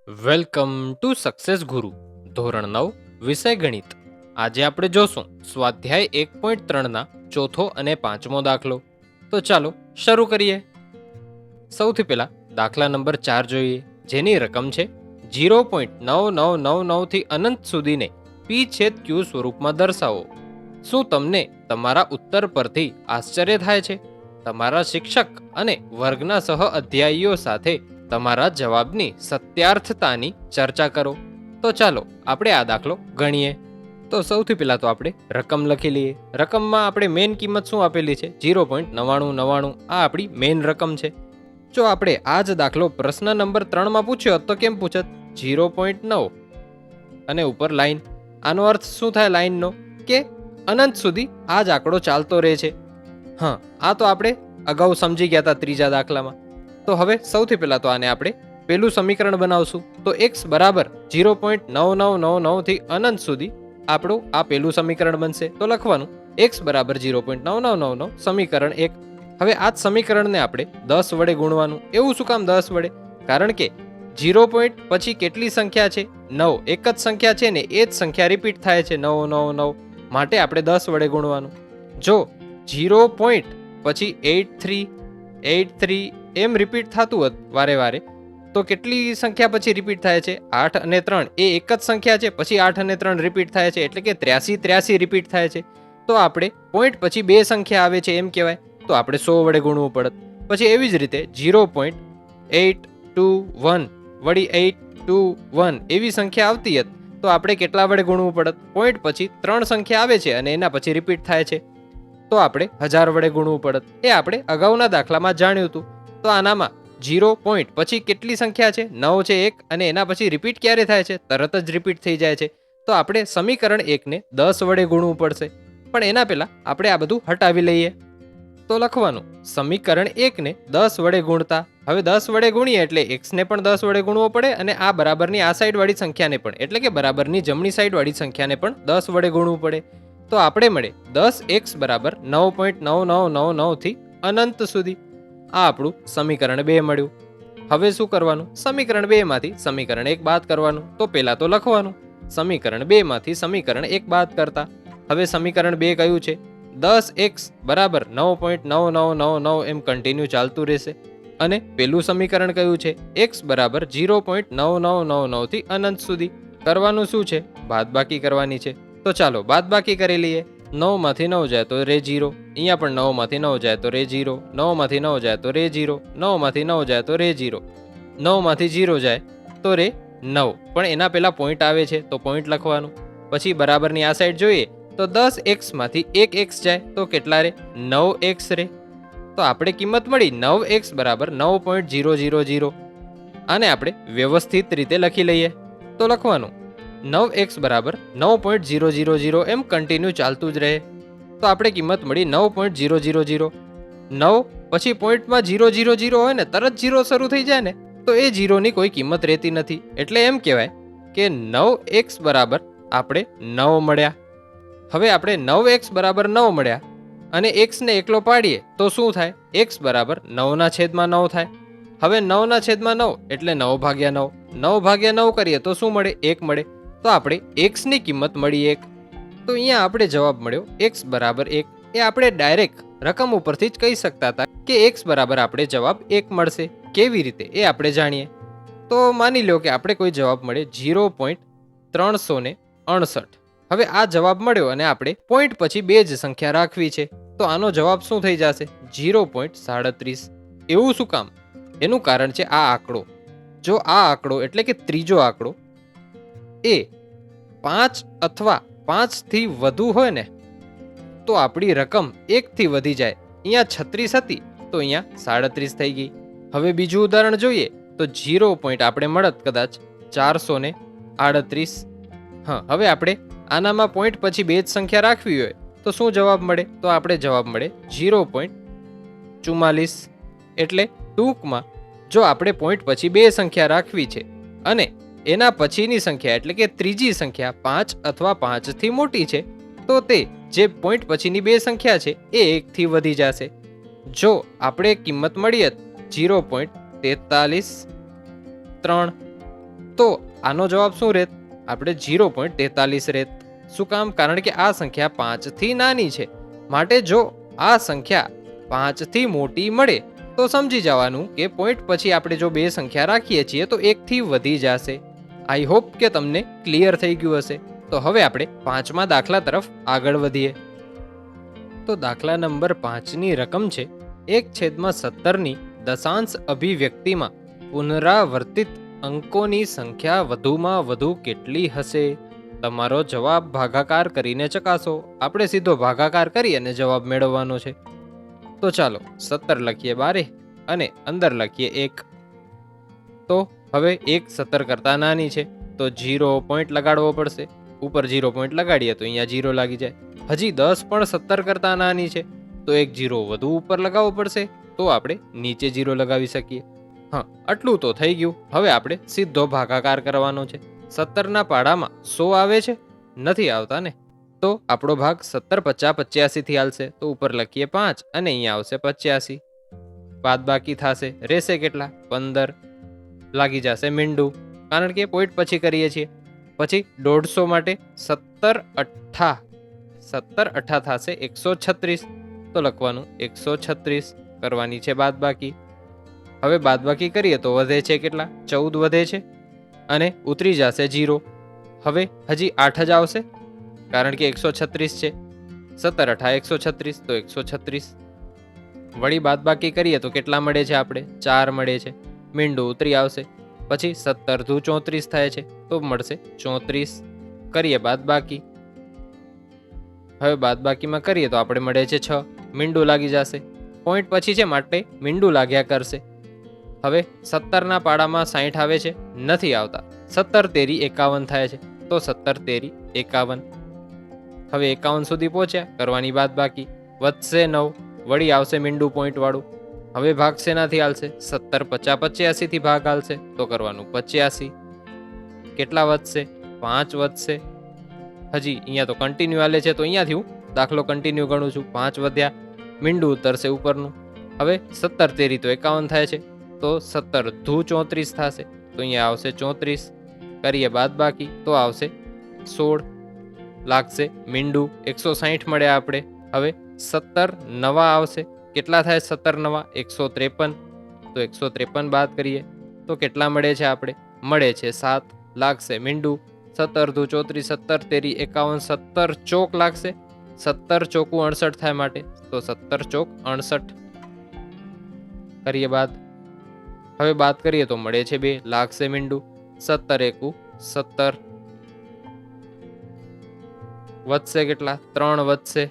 Welcome to success ગુરુ ધોરણ 9 વિષય ગણિત. આજે આપણે જોશું સ્વાધ્યાય 1.3ના ચોથો અને પાંચમો દાખલો. તો ચાલો શરૂ કરીએ. સૌથી પહેલા દાખલા નંબર 4 જોઈએ, જેની રકમ છે 0.9999 થી અનંત સુધીને પી છેદ ક્યુ સ્વરૂપમાં દર્શાવો. શું તમને તમારા ઉત્તર પરથી આશ્ચર્ય થાય છે? તમારા શિક્ષક અને વર્ગના સહ અધ્યાયીઓ સાથે તમારા જવાબની સત્યાર્થતાની ચર્ચા કરો. તો ચાલો આપણે આ દાખલો ગણીએ. તો સૌથી પહેલા તો આપણે રકમ લખી લઈએ. રકમમાં આપણે મેઇન કિંમત શું આપેલી છે? 0.9999. આ આપણી મેઇન રકમ છે. જો આપણે આ જ દાખલો પ્રશ્ન નંબર 3માં પૂછ્યો હોત તો કેમ પૂછત? 0.9 અને ઉપર લાઈન. આનો અર્થ શું થાય લાઈનનો? કે અનંત સુધી આ જ આંકડો ચાલતો રહે છે. હા, આ તો આપણે અગાઉ સમજી ગયા હતા ત્રીજા દાખલામાં. તો હવે સૌથી પહેલા તો આને આપણે પેલું સમીકરણ બનાવશું. તો x બરાબર 0.9999 થી અનંત સુધી આપણું આ પેલું સમીકરણ બનશે. તો લખવાનું x બરાબર 0.9999 સમીકરણ 1. હવે આ જ સમીકરણને આપણે 10 વડે ગુણવાનું. એવું શું કામ 10 વડે? કારણ કે 0 પોઈન્ટ પછી કેટલી સંખ્યા છે? 9. એક જ સંખ્યા છે ને એ જ સંખ્યા રિપીટ થાય છે 999. માટે આપણે 10 વડે ગુણવાનું. જો 0 પોઈન્ટ પછી 8383 એમ રિપીટ થતું હોત વારે વારે, તો કેટલી સંખ્યા પછી રિપીટ થાય છે? 8 અને 3 એ એક જ સંખ્યા છે, પછી 8 અને 3 રિપીટ થાય છે, એટલે કે 8383 રિપીટ થાય છે. તો આપણે પોઈન્ટ પછી બે સંખ્યા આવે છે એમ કહેવાય. તો આપણે 100 વડે ગુણવું પડત. પછી એવી જ રીતે 0.821 વળી 821 એવી સંખ્યા આવતી હતી, તો આપણે કેટલા વડે ગુણવું પડત? પોઈન્ટ પછી 3 સંખ્યા આવે છે અને એના પછી રિપીટ થાય છે, તો આપણે 1000 વડે ગુણવું પડત. એ આપણે અગાઉના દાખલામાં જાણ્યું હતું. તો આનામાં 0 પોઈન્ટ પછી કેટલી સંખ્યા છે? 9 છે એક, અને એના પછી રિપીટ ક્યારે થાય છે? તરત જ રિપીટ થઈ જાય છે. તો આપણે સમીકરણ 1ને 10 વડે ગુણવું પડશે. પણ એના પહેલા આપણે આ બધું હટાવી લઈએ. તો લખવાનું સમીકરણ 1ને 10 વડે ગુણતા. હવે 10 વડે ગુણીએ એટલે x ને પણ 10 વડે ગુણવો પડે, અને આ બરાબરની આ સાઈડ વાળી સંખ્યાને પણ, એટલે કે બરાબરની જમણી સાઈડ વાળી સંખ્યાને પણ 10 વડે ગુણવું પડે. તો આપણે મળે 10x બરાબર 9.9999 થી અનંત સુધી. આ આપણું સમીકરણ 2 મળ્યું. હવે શું કરવાનું? સમીકરણ 2 માંથી સમીકરણ 1 બાદ કરવાનું. તો પહેલા તો લખવાનું સમીકરણ 2 માંથી સમીકરણ 1 બાદ કરતા. હવે સમીકરણ 2 કયું છે? 10x બરાબર 9.9999 એમ કન્ટિન્યુ ચાલતું રહેશે. અને પેલું સમીકરણ કયું છે? x બરાબર 0.9999 થી અનંત સુધી. કરવાનું શું છે? બાદબાકી કરવાની છે. તો ચાલો બાદબાકી કરી લઈએ. 9 માંથી 9 જાય તો રે 0. અહીંયા પણ 9 માંથી 9 જાય તો રે 0. 9 માંથી 9 જાય તો રે 0. 9 માંથી 9 જાય તો રે 0. 9 માંથી 0 જાય તો રે 9. પણ એના પહેલા પોઈન્ટ આવે છે, તો પોઈન્ટ લખવાનું. પછી બરાબરની આ સાઈડ જોઈએ તો 10x માંથી 1x જાય તો કેટલા રે? 9x રે. તો આપણે કિંમત મળી 9x બરાબર 9.000. આને આપણે વ્યવસ્થિત રીતે લખી લઈએ. તો લખવાનું 9x બરાબર 9.000 એમ કન્ટિન્યુ ચાલતું જ રહે. તો આપણે કિંમત મળી 9.000. 9 પછી પોઈન્ટમાં 000 હોય ને, તરત 0 શરૂ થઈ જાય ને, તો એ 0ની કોઈ કિંમત રહેતી નથી. એટલે એમ કહેવાય કે 9x બરાબર આપણે 9 મળ્યા. હવે આપણે 9x બરાબર 9 મળ્યા અને x ને એકલો પાડીએ તો શું થાય? x બરાબર 9 છેદમાં 9 થાય. હવે 9 છેદમાં 9 એટલે 9 ભાગ્યા 9. 9 ભાગ્યા 9 કરીએ તો શું મળે? 1 મળે. તો આપણે x ની કિંમત મળી 1. તો અહીંયા આપણે જવાબ મળ્યો x બરાબર 1. એ આપણે ડાયરેક્ટ રકમ ઉપરથી જ કહી શકતા હતા કે x બરાબર આપણે જવાબ 1 મળશે. કેવી રીતે એ આપણે જાણીએ. તો માની લો કે આપણે કોઈ જવાબ મળે 0.369. હવે આ જવાબ મળ્યો અને આપણે પોઈન્ટ પછી બે જ સંખ્યા રાખવી છે. તો આનો જવાબ શું થઈ જશે? 0.37. એવું શું કામ? એનું કારણ છે આ આંકડો. જો આ આંકડો એટલે કે ત્રીજો આંકડો એ 5 અથવા 5 થી વધુ હોય ને, તો આપણી રકમ 1 થી વધી જાય. અહીંયા 36 હતી તો અહીંયા 37 થઈ ગઈ. હવે બીજું ઉદાહરણ જોઈએ તો 0 પોઈન્ટ આપણે મળત કદાચ 438. હા, હવે આપણે આનામાં પોઈન્ટ પછી બે જ સંખ્યા રાખવી હોય તો શું જવાબ મળે? તો આપણે જવાબ મળે 0.44. એટલે ટૂંકમાં જો આપણે પોઈન્ટ પછી બે સંખ્યા રાખવી છે અને એના પછીની સંખ્યા એટલે કે ત્રીજી સંખ્યા 5 અથવા 5 થી મોટી છે, તો તે જે પોઈન્ટ પછીની બે સંખ્યા છે એ 1 થી વધી જશે. જો આપણે કિંમત મળી 0.43 3 તો આનો જવાબ શું રહેત? આપણે 0.43 રહેત. શું કામ? કારણ કે આ સંખ્યા 5 થી નાની છે. માટે જો આ સંખ્યા 5 થી મોટી મળે તો સમજી જવાનું કે પોઈન્ટ પછી આપણે જો બે સંખ્યા રાખીએ છીએ તો 1 થી વધી જશે. આઈ હોપ કે તમને ક્લિયર થઈ ગયું હશે. તો હવે આપણે 5મા દાખલા તરફ આગળ વધીએ. તો દાખલા નંબર 5ની રકમ છે 1/17 દશાંશ અભિવ્યક્તિમાં પુનરાવર્તિત અંકોની સંખ્યા વધુમાં વધુ કેટલી હશે? તમારો જવાબ ભાગાકાર કરીને ચકાસો. આપણે સીધો ભાગાકાર કરી અને જવાબ મેળવવાનો છે. તો ચાલો 17 લખીએ બારે અને અંદર લખીએ 1. તો હવે 1 17 કરતાં નાની છે તો 0 પોઈન્ટ લગાડવો પડશે. ઉપર 0 પોઈન્ટ લગાડીએ તો અહીંયા 0 લાગી જાય. હજી 10 પણ 17 કરતાં નાની છે તો એક 0 વધુ ઉપર લગાવવો પડશે, તો આપણે નીચે 0 લગાવી શકીએ. હા, આટલું તો થઈ ગયું. હવે આપણે સીધો ભાગાકાર કરવાનો છે. 17ના પાડામાં 100 આવે છે? નથી આવતા ને. તો આપણો ભાગ 17 50 85 થી હાલશે. તો ઉપર લખીએ 5 અને અહીંયા આવશે 85. બાદ બાકી થશે, રહેશે કેટલા? 15. લાગી જશે મીંડું, કારણ કે પોઈન્ટ પછી કરીએ છીએ. પછી 150 માટે 17 8 થશે 136. તો લખવાનું 136. કરવાની છે બાદ બાકી. હવે બાદ બાકી કરીએ તો વધે છે કેટલા? 14 વધે છે અને ઉતરી જશે 0. હવે હજી 8 જ આવશે કારણ કે 136 છે. 17 8 136 તો 136. વળી બાદ બાકી કરીએ તો કેટલા મળે છે? આપણે 4 મળે છે. મીંડું ઉતરી આવશે. પછી 17 દુ 34 થાય છે તો મળશે 34. કરીએ બાદ બાકી. હવે બાદ બાકીમાં કરીએ તો આપણે મળે છે 6. મીંડું લાગી જશે. પોઈન્ટ પછી છે માટે મીંડું લાગ્યા કરશે. હવે 17ના પાડામાં 60 આવે છે? નથી આવતા. 17 તેરી 51 થાય છે તો 17 તેરી 51. હવે 51 સુધી પહોંચ્યા, કરવાની બાદ બાકી. વધશે 9, વળી આવશે મીંડું પોઈન્ટ વાળું. હવે ભાગ શેનાથી હાલશે? 17 50 85 થી ભાગ હાલશે તો કરવાનું 85. કેટલા વધશે? 5 વધશે. હજી અહીંયા તો કન્ટિન્યુ હાલે છે તો અહીંયાથી હું દાખલો કન્ટિન્યુ ગણું છું. 5 વધ્યા, મીંડું ઉતરશે ઉપરનું. હવે 17 તેરી તો 51 થાય છે તો 17 ધુ 34 થશે તો અહીંયા આવશે 34. કરીએ બાદ બાકી તો આવશે 16. લાગશે મીંડું. 160 મળ્યા આપણે. હવે 17 નવા આવશે. કેટલા થાય 17 નવા? 153. તો 153 બાદ કરીએ તો કેટલા મળે છે? આપણે મળે છે 7. લાગશે મીંડું. 17 દુ 34, 17 તેરી 51, 17 ચોક લાગશે. 17 ચોકું 68 થાય માટે તો 17 ચોક 68. કરીએ બાદ. હવે બાદ કરીએ તો મળે છે 2. લાગશે મીંડું. 17 એકુ 17. વધશે કેટલા? 3 વધશે.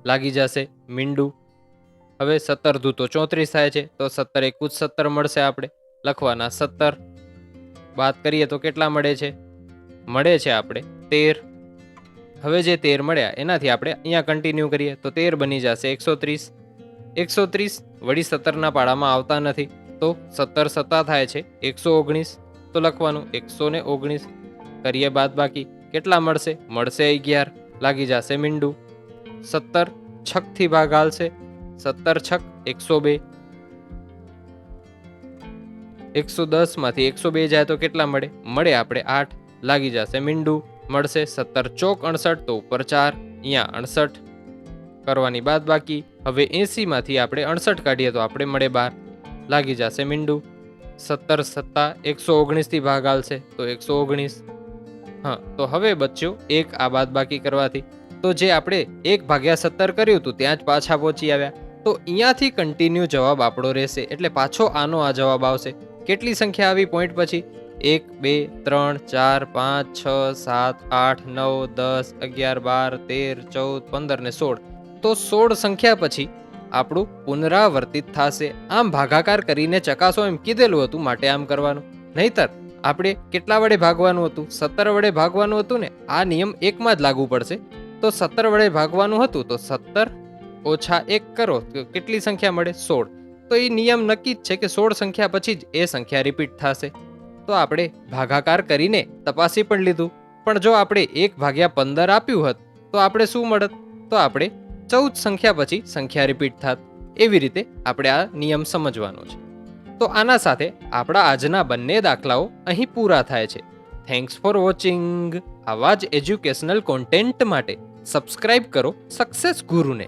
લાગી જશે મીંડું. હવે 17 દુ તો 34 થાય છે તો 17 એકુ 17 મળશે. આપણે લખવાના 17. બાદ કરીએ તો કેટલા મળે છે? મળે છે આપણે 13. હવે જે 13 મળ્યા એનાથી આપણે અહીંયા કન્ટિન્યુ કરીએ તો 13 બની જશે 130. 130 વળી 17ના પાડામાં આવતા નથી તો 17 7 થાય છે 119. તો લખવાનું 119. કરીએ બાદ બાકી. કેટલા મળશે? મળશે 11. લાગી જશે મીંડું. 17 6 થી ભાગ હાલશે. 17 6 102. 110 માંથી 102 જાય તો કેટલા મળે? મળે આપણે 8. લાગી જશે મીંડું. મળશે 17 ચોક 68 તો ઉપર 4. અહીંયા 68. કરવાની બાદ બાકી. હવે 80 માંથી આપણે 68 કાઢીએ તો આપણે મળે 12. લાગી જશે મીંડું. 17 7 119 થી ભાગ હાલશે તો 119. હા, તો હવે બચ્યો 1 આ બાદ બાકી કરવાથી. તો જે આપણે 1/17 કર્યું હતું ત્યાં જ પાછા પહોંચી આવ્યા. તો અહીંયાથી કન્ટિન્યુ જવાબ આપણો રહેશે એટલે પાછો આનો આ જવાબ આવશે. કેટલી સંખ્યા આવી પોઈન્ટ પછી? 1 2 3 4 5 6 7 8 9 10 11 12 13 14 15 ને 16. તો 16 સંખ્યા પછી આપણું પુનરાવર્તિત થશે. આમ ભાગાકાર કરીને ચકાસો એમ કીધેલું હતું માટે આમ કરવાનું. નહીતર આપણે કેટલા વડે ભાગવાનું હતું? 17 વડે ભાગવાનું હતું ને. આ નિયમ 1માં જ લાગુ પડશે. તો 17 વડે ભાગવાનું હતું તો 17 ઓછા 1 કરો તો કેટલી સંખ્યા મળે? 16. તો એ નિયમ નક્કી જ છે કે 16 સંખ્યા પછી જ એ સંખ્યા રિપીટ થશે. તો આપણે ભાગાકાર કરીને તપાસી પણ લીધું. પણ જો આપણે 1/15 આપ્યું હોત તો આપણે શું મળત? તો આપણે 14 સંખ્યા પછી સંખ્યા રિપીટ થાત. એવી રીતે આપણે આ નિયમ સમજવાનો છે. તો આના સાથે આપણા આજના બંને દાખલાઓ અહીં પૂરા થાય છે. Thanks for watching. આવા જ એજ્યુકેશનલ કોન્ટેન્ટ માટે સબસ્ક્રાઇબ કરો સક્સેસ ગુરુને.